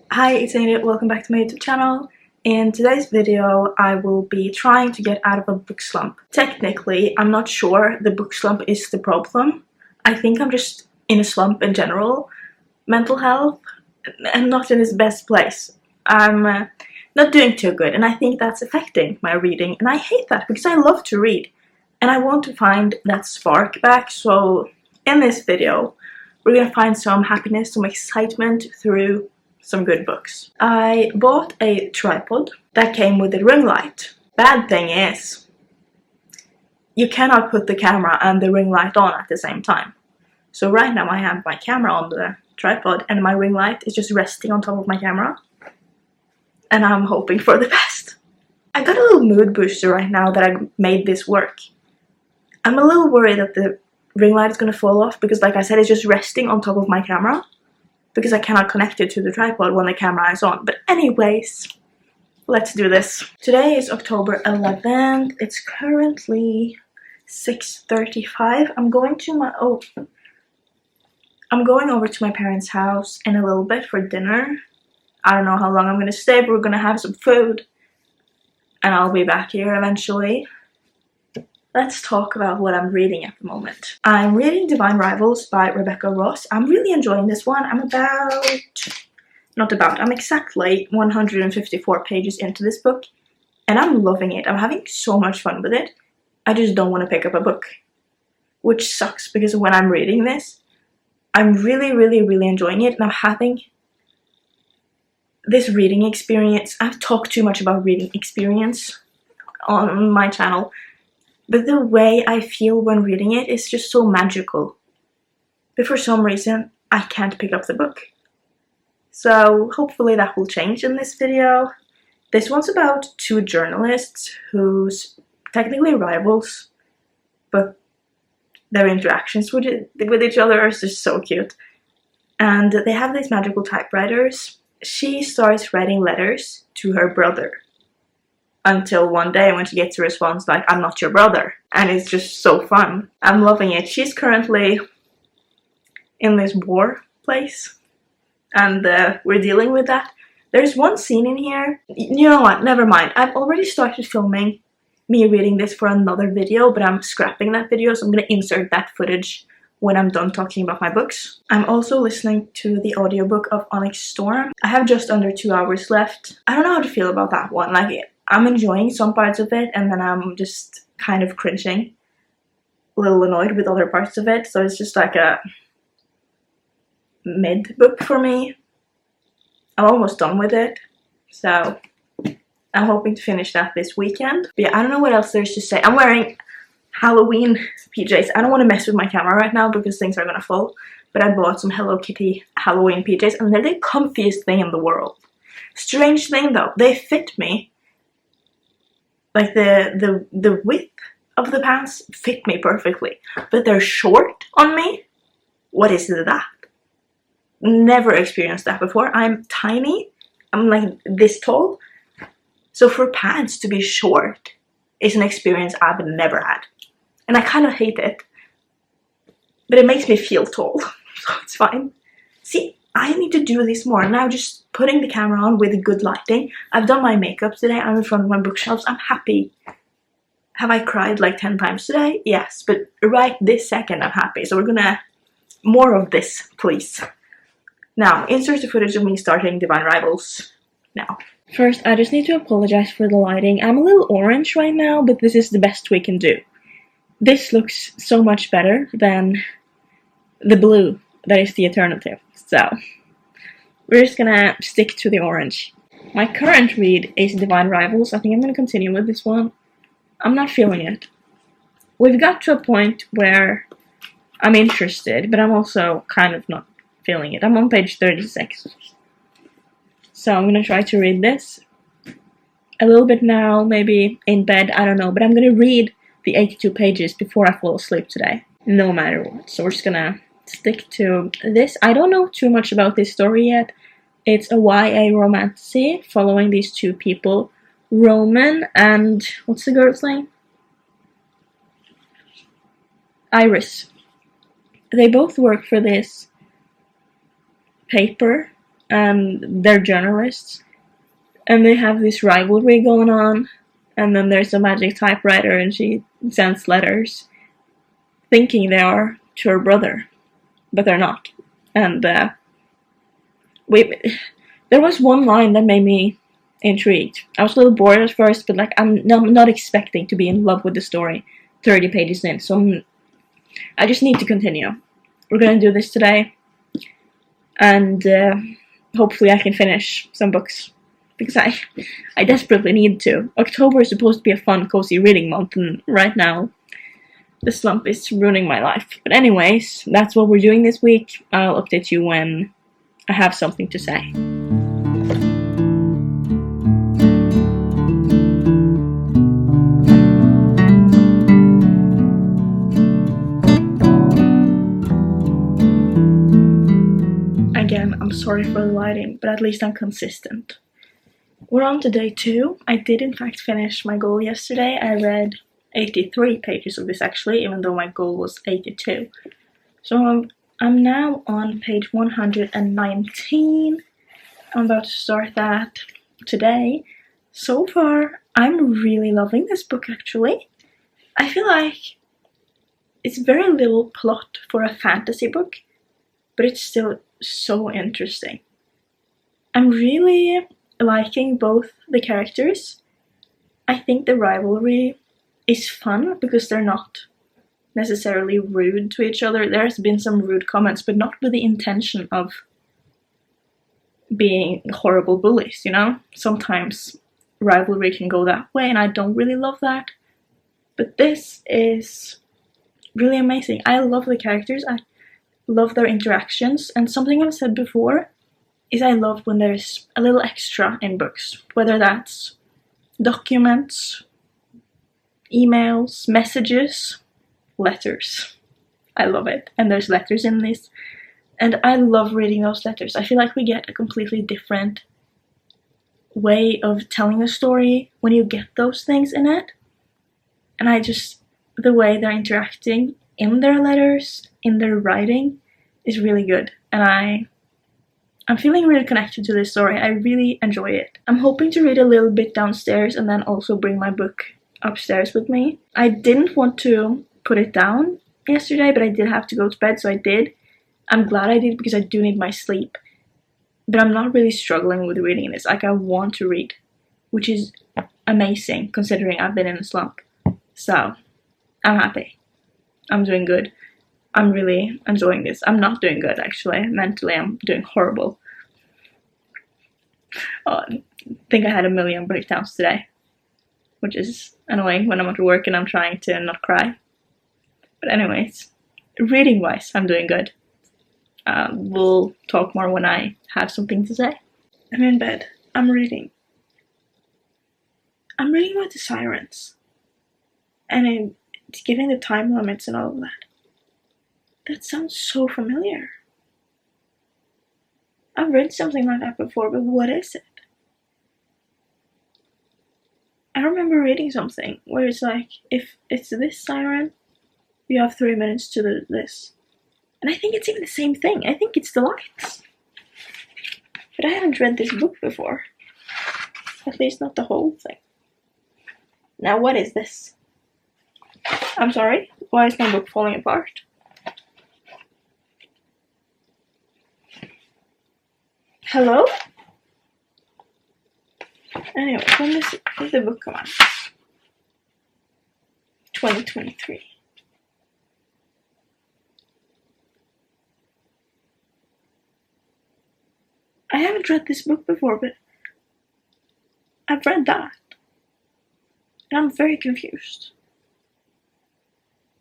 Hi, it's Ingrid. Welcome back to my YouTube channel. In today's video, I will be trying to get out of a book slump. Technically, I'm not sure the book slump is the problem. I think I'm just in a slump in general. Mental health, and not in its best place. I'm not doing too good, and I think that's affecting my reading. And I hate that because I love to read. And I want to find that spark back, so in this video, we're gonna find some happiness, some excitement through some good books. I bought a tripod that came with a ring light. Bad thing is, you cannot put the camera and the ring light on at the same time. So right now I have my camera on the tripod and my ring light is just resting on top of my camera. And I'm hoping for the best. I got a little mood booster right now that I made this work. I'm a little worried that the ring light is gonna fall off because, like I said, it's just resting on top of my camera. Because I cannot connect it to the tripod when the camera is on. But anyways, let's do this. Today is October 11th. It's currently 6:35. I'm going over to my parents' house in a little bit for dinner. I don't know how long I'm gonna stay, but we're gonna have some food. And I'll be back here eventually. Let's talk about what I'm reading at the moment. I'm reading Divine Rivals by Rebecca Ross. I'm really enjoying this one. I'm exactly 154 pages into this book, and I'm loving it. I'm having so much fun with it. I just don't want to pick up a book, which sucks because when I'm reading this, I'm really enjoying it, and I'm having this reading experience. I've talked too much about reading experience on my channel. But the way I feel when reading it is just so magical. But for some reason, I can't pick up the book. So hopefully that will change in this video. This one's about two journalists who's technically rivals, but their interactions with each other is just so cute. And they have these magical typewriters. She starts writing letters to her brother. Until one day when she gets a response like, "I'm not your brother." And it's just so fun. I'm loving it. She's currently in this war place. And we're dealing with that. There's one scene in here. You know what? Never mind. I've already started filming me reading this for another video, but I'm scrapping that video, so I'm going to insert that footage when I'm done talking about my books. I'm also listening to the audiobook of Onyx Storm. I have just under 2 hours left. I don't know how to feel about that one. I'm enjoying some parts of it, and then I'm just kind of cringing. A little annoyed with other parts of it, so it's just like a mid book for me. I'm almost done with it, so I'm hoping to finish that this weekend. But yeah, I don't know what else there's to say. I'm wearing Halloween PJs. I don't want to mess with my camera right now because things are gonna fall, but I bought some Hello Kitty Halloween PJs, and they're the comfiest thing in the world. Strange thing though, they fit me. Like the width of the pants fit me perfectly, but they're short on me. What is that? Never experienced that before. I'm tiny. I'm like this tall. So for pants to be short is an experience I've never had. And I kind of hate it. But it makes me feel tall, so it's fine. See, I need to do this more. Now just putting the camera on with good lighting. I've done my makeup today. I'm in front of my bookshelves. I'm happy. Have I cried like 10 times today? Yes, but right this second I'm happy. So we're gonna... more of this, please. Now, insert the footage of me starting Divine Rivals now. First, I just need to apologize for the lighting. I'm a little orange right now, but this is the best we can do. This looks so much better than the blue that is the alternative. So, we're just gonna stick to the orange. My current read is Divine Rivals. I think I'm gonna continue with this one. I'm not feeling it. We've got to a point where I'm interested, but I'm also kind of not feeling it. I'm on page 36. So I'm gonna try to read this a little bit now, maybe in bed, I don't know. But I'm gonna read the 82 pages before I fall asleep today, no matter what. So we're just gonna stick to this. I don't know too much about this story yet. It's a YA romance following these two people, Roman and what's the girl's name? Iris. They both work for this paper and they're journalists, and they have this rivalry going on, and then there's a magic typewriter, and she sends letters thinking they are to her brother, but they're not. And there was one line that made me intrigued. I was a little bored at first, but like I'm not expecting to be in love with the story 30 pages in, so I just need to continue. We're gonna do this today, and hopefully I can finish some books, because I desperately need to. October is supposed to be a fun, cozy reading month, and right now the slump is ruining my life. But anyways, that's what we're doing this week. I'll update you when I have something to say. Again, I'm sorry for the lighting, but at least I'm consistent. We're on to day 2. I did in fact finish my goal yesterday. I read 83 pages of this actually, even though my goal was 82. So I'm now on page 119. I'm about to start that today. So far, I'm really loving this book actually. I feel like it's very little plot for a fantasy book, but it's still so interesting. I'm really liking both the characters. I think the rivalry is fun because they're not necessarily rude to each other. There's been some rude comments, but not with the intention of being horrible bullies, you know? Sometimes rivalry can go that way, and I don't really love that. But this is really amazing. I love the characters. I love their interactions, and something I've said before is I love when there's a little extra in books, whether that's documents, emails, messages, letters. I love it. And there's letters in this, and I love reading those letters. I feel like we get a completely different way of telling a story when you get those things in it. And the way they're interacting in their letters, in their writing, is really good. And I'm feeling really connected to this story. I really enjoy it. I'm hoping to read a little bit downstairs and then also bring my book upstairs with me. I didn't want to put it down yesterday, but I did have to go to bed, so I did. I'm glad I did because I do need my sleep. But I'm not really struggling with reading this. Like, I want to read, which is amazing considering I've been in a slump. So, I'm happy. I'm doing good. I'm really enjoying this. I'm not doing good, actually. Mentally, I'm doing horrible. I think I had a million breakdowns today, which is annoying when I'm at work and I'm trying to not cry. But anyways, reading-wise, I'm doing good. We'll talk more when I have something to say. I'm in bed. I'm reading. I'm reading about the sirens. And it's giving the time limits and all of that. That sounds so familiar. I've read something like that before, but what is it? I remember reading something where it's like, if it's this siren, you have 3 minutes to do this. And I think it's even the same thing. I think it's the lights. But I haven't read this book before. At least not the whole thing. Now what is this? I'm sorry, why is my book falling apart? Hello? Anyway, when did the book come out? 2023. I haven't read this book before, but I've read that. And I'm very confused.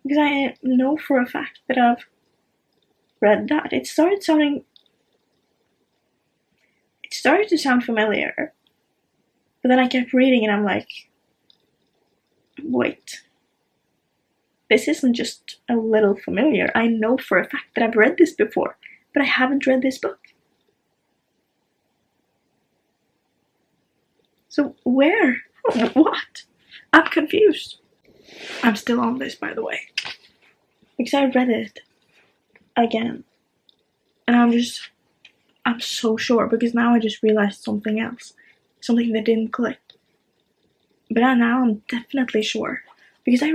Because I know for a fact that I've read that. It started to sound familiar. But then I kept reading and I'm like, wait. This isn't just a little familiar. I know for a fact that I've read this before, but I haven't read this book. So where? What? I'm confused. I'm still on this, by the way. Because I read it again. And I'm so sure, because now I just realized something else. Something that didn't click. But now I'm definitely sure. Because I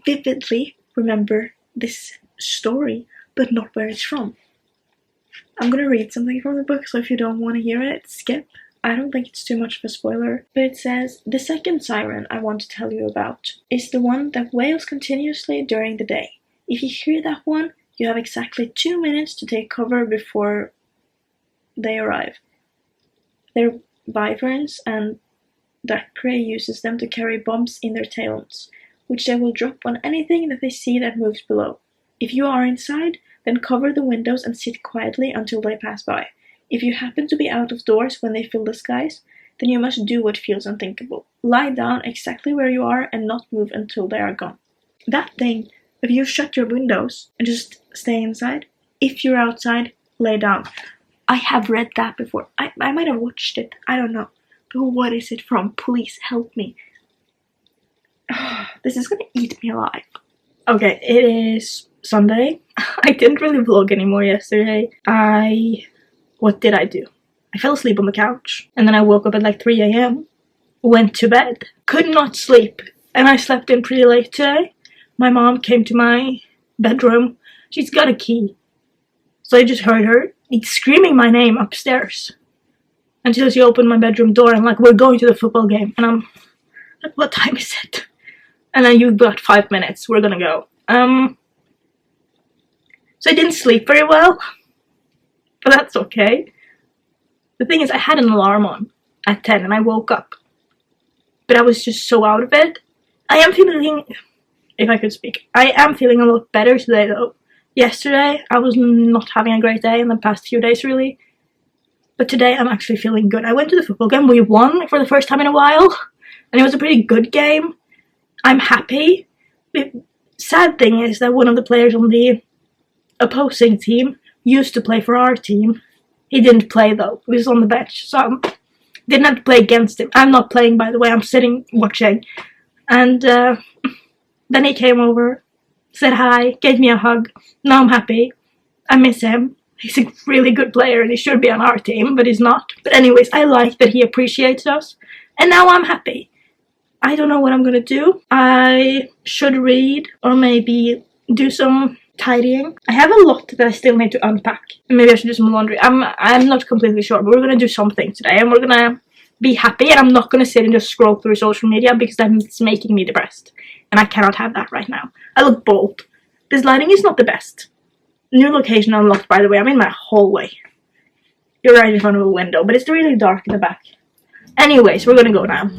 vividly remember this story, but not where it's from. I'm gonna read something from the book, so if you don't want to hear it, skip. I don't think it's too much of a spoiler. But it says, the second siren I want to tell you about is the one that wails continuously during the day. If you hear that one, you have exactly 2 minutes to take cover before they arrive. They're wyverns, and Bakare uses them to carry bombs in their tails, which they will drop on anything that they see that moves below. If you are inside, then cover the windows and sit quietly until they pass by. If you happen to be out of doors when they fill the skies, then you must do what feels unthinkable. Lie down exactly where you are and not move until they are gone. That thing, if you shut your windows and just stay inside, if you're outside, lay down. I have read that before. I might have watched it. I don't know. But what is it from? Please help me. This is gonna eat me alive. Okay, it is Sunday. I didn't really vlog anymore yesterday. What did I do? I fell asleep on the couch. And then I woke up at like 3 a.m. Went to bed. Could not sleep. And I slept in pretty late today. My mom came to my bedroom. She's got a key. So I just heard her screaming my name upstairs. Until she opened my bedroom door and like, we're going to the football game. And I'm like, what time is it? And then you've got 5 minutes. We're gonna go. So I didn't sleep very well. But that's okay. The thing is, I had an alarm on at 10 and I woke up. But I was just so out of it. I am feeling, if I could speak, I am feeling a lot better today though. Yesterday, I was not having a great day in the past few days really. But today, I'm actually feeling good. I went to the football game. We won for the first time in a while. And it was a pretty good game. I'm happy. The sad thing is that one of the players on the opposing team used to play for our team. He didn't play though. He was on the bench. So I didn't have to play against him. I'm not playing, by the way. I'm sitting watching. And then he came over, said hi, gave me a hug. Now I'm happy. I miss him. He's a really good player and he should be on our team, but he's not. But anyways, I like that he appreciates us. And now I'm happy. I don't know what I'm gonna do. I should read or maybe do some tidying. I have a lot that I still need to unpack. Maybe I should do some laundry. I'm not completely sure, but we're gonna do something today and we're gonna be happy, and I'm not gonna sit and just scroll through social media because that's making me depressed. And I cannot have that right now. I look bold. This lighting is not the best. New location unlocked, by the way. I'm in my hallway. You're right in front of a window, but it's really dark in the back. Anyways, we're gonna go now.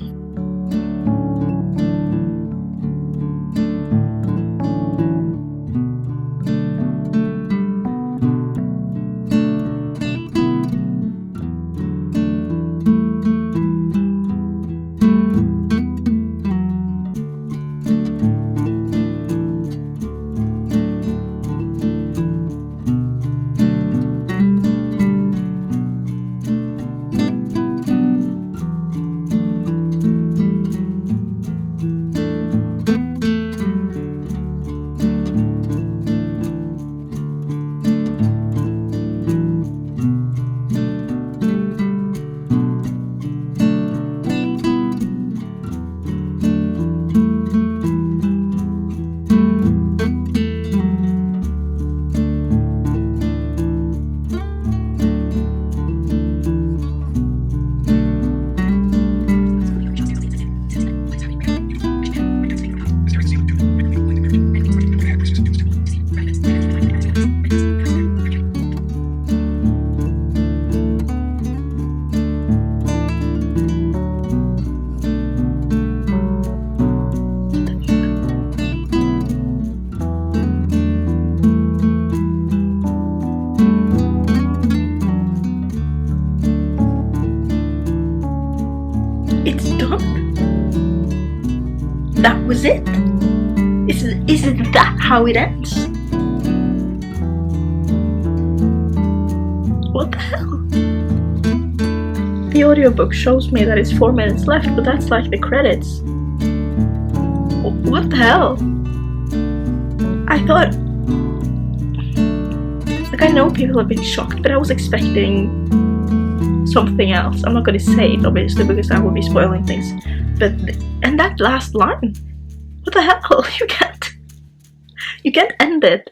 It's done. That was it. Isn't that how it ends? What the hell? The audiobook shows me that it's 4 minutes left, but that's like the credits. What the hell? I thought Like, I know people have been shocked, but I was expecting something else. I'm not going to say it, obviously, because I will be spoiling things. But, and that last line, what the hell? You can't end it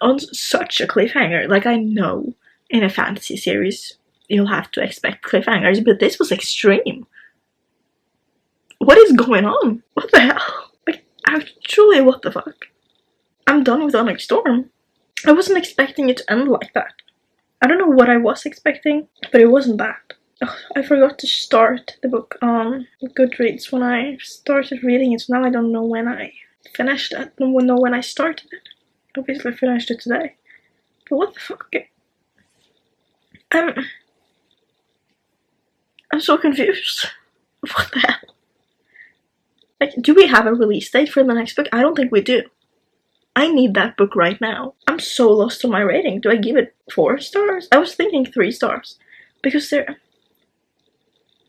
on such a cliffhanger. Like, I know in a fantasy series you'll have to expect cliffhangers, but this was extreme. What is going on? What the hell? Like, actually, what the fuck? I'm done with Onyx Storm. I wasn't expecting it to end like that. I don't know what I was expecting, but it wasn't that. Ugh, I forgot to start the book on Goodreads when I started reading it, so now I don't know when I finished it. I don't know when I started it. Obviously I finished it today. But what the fuck? I'm so confused. What the hell? Like, do we have a release date for the next book? I don't think we do. I need that book right now. I'm so lost on my rating. Do I give it 4 stars? I was thinking 3 stars. Because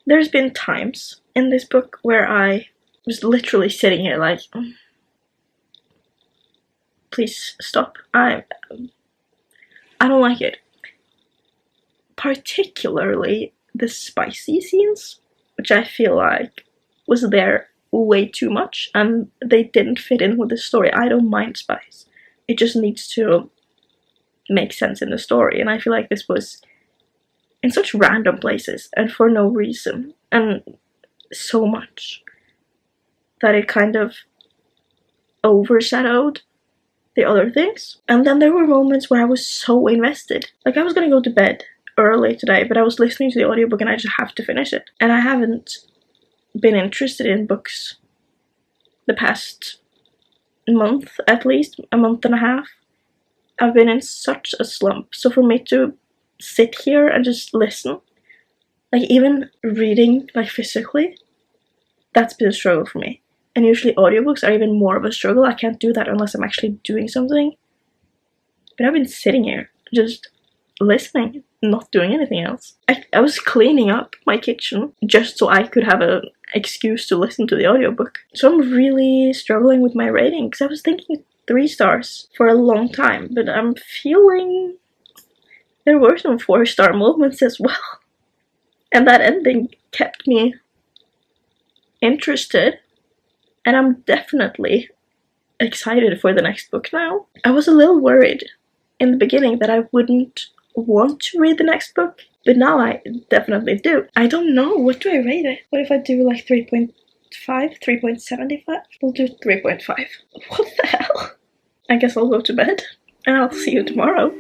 there's been times in this book where I was literally sitting here like, please stop. I don't like it. Particularly the spicy scenes, which I feel like was there way too much, and they didn't fit in with the story. I don't mind spice. It just needs to make sense in the story, and I feel like this was in such random places and for no reason, and so much that it kind of overshadowed the other things. And then there were moments where I was so invested. Like, I was gonna go to bed early today, but I was listening to the audiobook and I just have to finish it. And I haven't been interested in books the past month, at least a month and a half. I've been in such a slump, so for me to sit here and just listen, like even reading like physically, that's been a struggle for me. And usually audiobooks are even more of a struggle. I can't do that unless I'm actually doing something. But I've been sitting here just listening, not doing anything else. I was cleaning up my kitchen just so I could have an excuse to listen to the audiobook. So I'm really struggling with my rating, because I was thinking 3 stars for a long time, but I'm feeling there were some 4-star moments as well. And that ending kept me interested, and I'm definitely excited for the next book now. I was a little worried in the beginning that I wouldn't want to read the next book, but now I definitely do. I don't know, what do I rate it? What if I do like 3.5, 3.75? We'll do 3.5. What the hell? I guess I'll go to bed, and I'll see you tomorrow.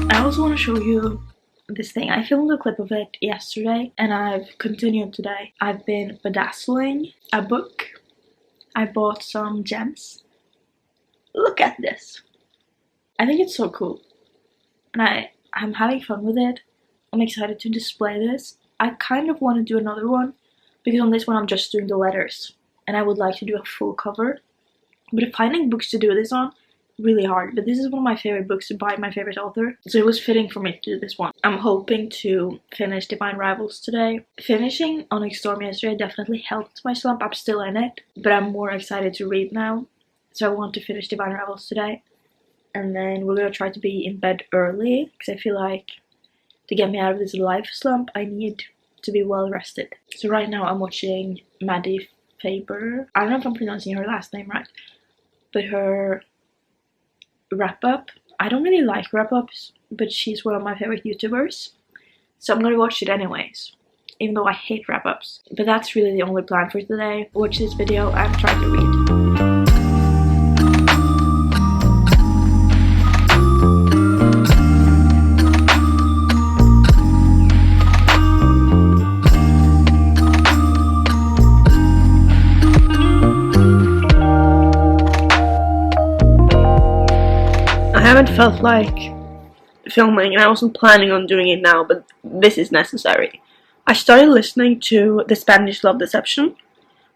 I also want to show you this thing. I filmed a clip of it yesterday and I've continued today. I've been bedazzling a book. I bought some gems. Look at this. I think it's so cool. And I'm having fun with it. I'm excited to display this. I kind of want to do another one because on this one I'm just doing the letters. And I would like to do a full cover. But finding books to do this on, really hard. But this is one of my favorite books by my favorite author, so it was fitting for me to do this one. I'm hoping to finish Divine Rivals today. Finishing Onyx Storm yesterday definitely helped my slump. I'm still in it, but I'm more excited to read now, so I want to finish Divine Rivals today. And then we're gonna try to be in bed early, because I feel like to get me out of this life slump I need to be well rested. So right now I'm watching Maddie Faber. I don't know if I'm pronouncing her last name right, but her wrap-up. I don't really like wrap-ups, but she's one of my favorite YouTubers, so I'm gonna watch it anyways, even though I hate wrap-ups. But that's really the only plan for today. Watch this video and try to read. I haven't felt like filming, and I wasn't planning on doing it now, but this is necessary. I started listening to The Spanish Love Deception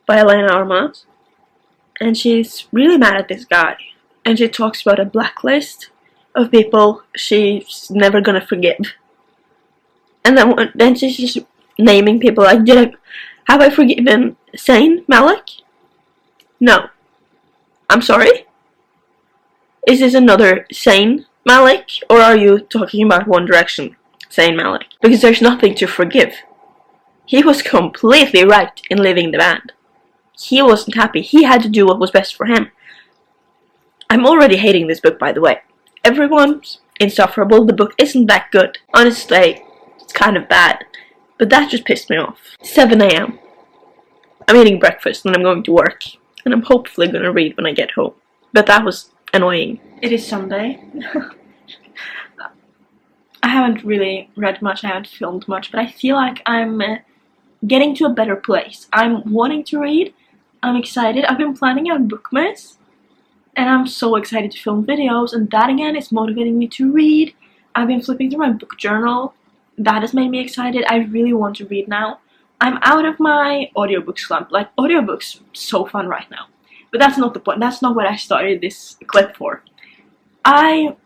by Elena Armas, and she's really mad at this guy, and she talks about a blacklist of people she's never gonna forgive. And then she's just naming people like, have I forgiven Zayn Malik? No. I'm sorry? Is this another Zayn Malik, or are you talking about One Direction Zayn Malik? Because there's nothing to forgive. He was completely right in leaving the band. He wasn't happy. He had to do what was best for him. I'm already hating this book, by the way. Everyone's insufferable. The book isn't that good. Honestly, it's kind of bad. But that just pissed me off. 7 AM. I'm eating breakfast and I'm going to work. And I'm hopefully going to read when I get home. But that was annoying. It is Sunday. I haven't really read much, I haven't filmed much, but I feel like I'm getting to a better place. I'm wanting to read, I'm excited. I've been planning out Bookmas, and I'm so excited to film videos, and that again is motivating me to read. I've been flipping through my book journal. That has made me excited. I really want to read now. I'm out of my audiobook slump. Like, audiobooks so fun right now. But that's not the point. That's not what I started this clip for. I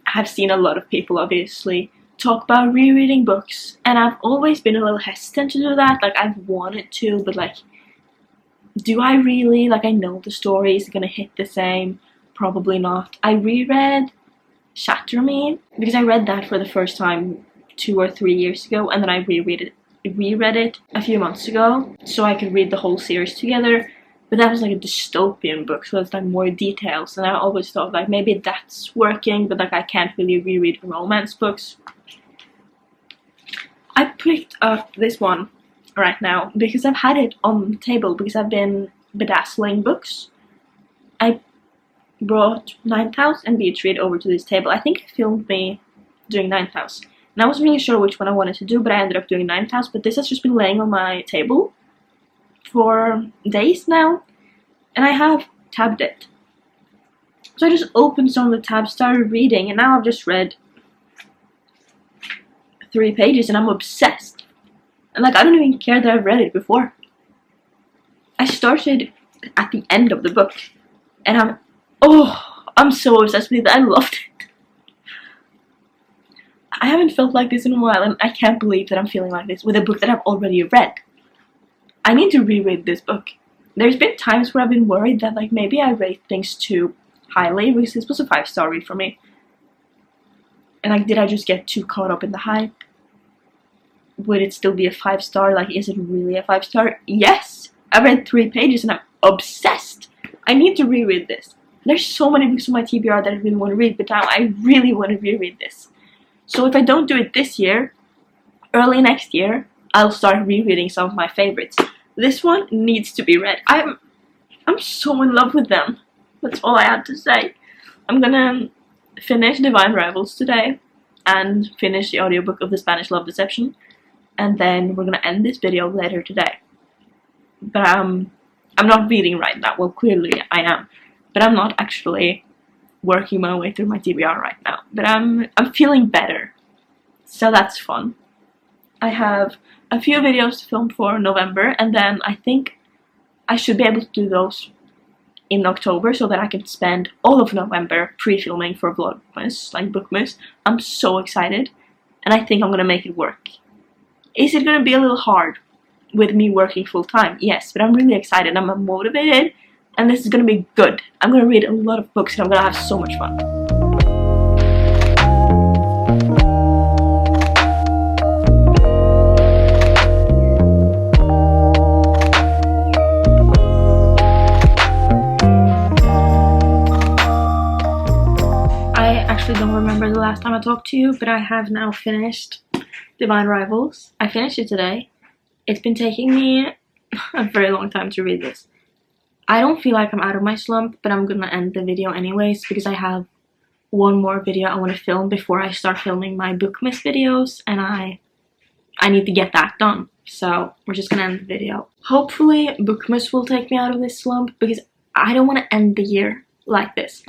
have seen a lot of people, obviously, talk about rereading books, and I've always been a little hesitant to do that. Like, I've wanted to, but like, do I really? Like, I know the story is gonna hit the same. Probably not. I reread Shatter Me, because I read that for the first time 2 or 3 years ago, and then I reread it a few months ago, so I could read the whole series together. But that was like a dystopian book, so it's like more details, and I always thought like maybe that's working, but like I can't really reread romance books. I picked up this one right now because I've had it on the table because I've been bedazzling books. I brought Ninth House and Beach Read over to this table. I think it filmed me doing Ninth House, and I wasn't really sure which one I wanted to do, but I ended up doing Ninth House. But this has just been laying on my table for days now, and I have tabbed it. So I just opened some of the tabs, started reading, and now I've just read 3 pages and I'm obsessed. And like, I don't even care that I've read it before. I started at the end of the book and I'm so obsessed with it. I loved it. I haven't felt like this in a while, and I can't believe that I'm feeling like this with a book that I've already read. I need to reread this book. There's been times where I've been worried that like maybe I rate things too highly, because this was a 5-star read for me. And like, did I just get too caught up in the hype? Would it still be a 5-star? Like, is it really a 5-star? Yes! I read 3 pages and I'm obsessed. I need to reread this. There's so many books on my TBR that I really want to read, but now I really want to reread this. So if I don't do it this year, early next year, I'll start rereading some of my favorites. This one needs to be read. I'm so in love with them. That's all I had to say. I'm gonna finish Divine Rivals today and finish the audiobook of The Spanish Love Deception, and then we're gonna end this video later today. But I'm not reading right now. Well, clearly I am, but I'm not actually working my way through my TBR right now. But I'm feeling better, so that's fun. I have a few videos to film for November, and then I think I should be able to do those in October so that I can spend all of November pre-filming for Vlogmas, like Bookmas. I'm so excited, and I think I'm gonna make it work. Is it gonna be a little hard with me working full-time? Yes, but I'm really excited, I'm motivated, and this is gonna be good. I'm gonna read a lot of books and I'm gonna have so much fun. I don't remember the last time I talked to you, but I have now finished Divine Rivals. I finished it today. It's been taking me a very long time to read this. I don't feel like I'm out of my slump, but I'm gonna end the video anyways because I have one more video I want to film before I start filming my Bookmas videos, and I need to get that done. So we're just gonna end the video. Hopefully Bookmas will take me out of this slump because I don't want to end the year like this.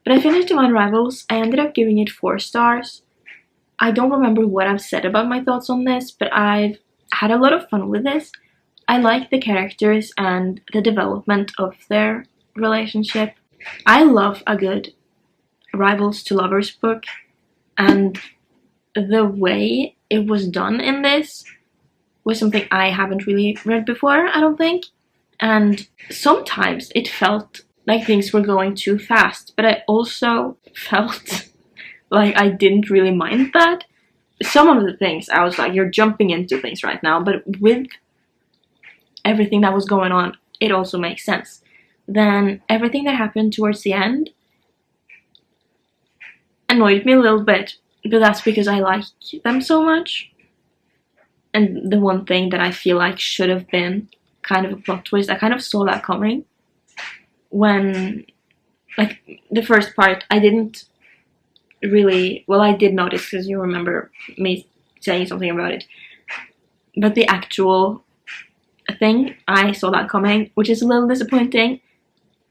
But I finished Divine Rivals. I ended up giving it 4 stars. I don't remember what I've said about my thoughts on this, but I've had a lot of fun with this. I like the characters and the development of their relationship. I love a good rivals to lovers book, and the way it was done in this was something I haven't really read before, I don't think. And sometimes it felt like things were going too fast, but I also felt like I didn't really mind that. Some of the things I was like, you're jumping into things right now, but with everything that was going on, it also makes sense. Then everything that happened towards the end annoyed me a little bit, but that's because I like them so much. And the one thing that I feel like should have been kind of a plot twist, I kind of saw that coming when, like, the first part, I didn't really, well, I did notice because you remember me saying something about it, but the actual thing, I saw that coming, which is a little disappointing,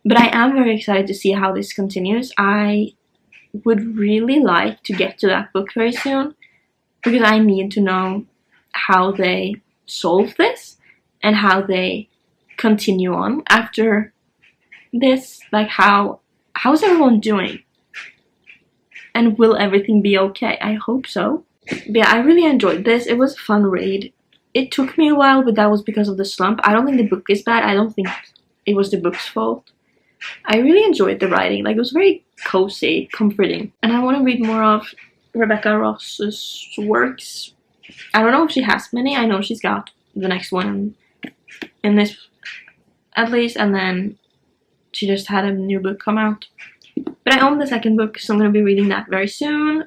but I am very excited to see how this continues. I would really like to get to that book very soon, because I need to know how they solve this and how they continue on after this. Like, how's everyone doing? And will everything be okay? I hope so. But yeah, I really enjoyed this. It was a fun read. It took me a while, but that was because of the slump. I don't think the book is bad. I don't think it was the book's fault. I really enjoyed the writing. Like, it was very cozy, comforting. And I want to read more of Rebecca Ross's works. I don't know if she has many. I know she's got the next one in this, at least. And then she just had a new book come out. But I own the second book, so I'm going to be reading that very soon.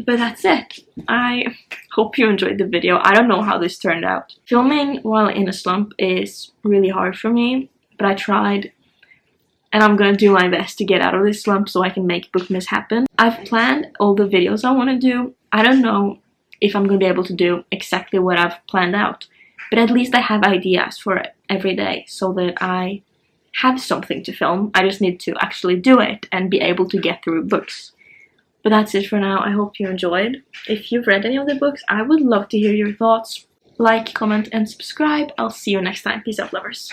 But that's it. I hope you enjoyed the video. I don't know how this turned out. Filming while in a slump is really hard for me, but I tried. And I'm going to do my best to get out of this slump so I can make Bookmas happen. I've planned all the videos I want to do. I don't know if I'm going to be able to do exactly what I've planned out, but at least I have ideas for every day so that I have something to film. I just need to actually do it and be able to get through books. But that's it for now. I hope you enjoyed. If you've read any of the books, I would love to hear your thoughts. Like, comment, and subscribe. I'll see you next time. Peace out, lovers.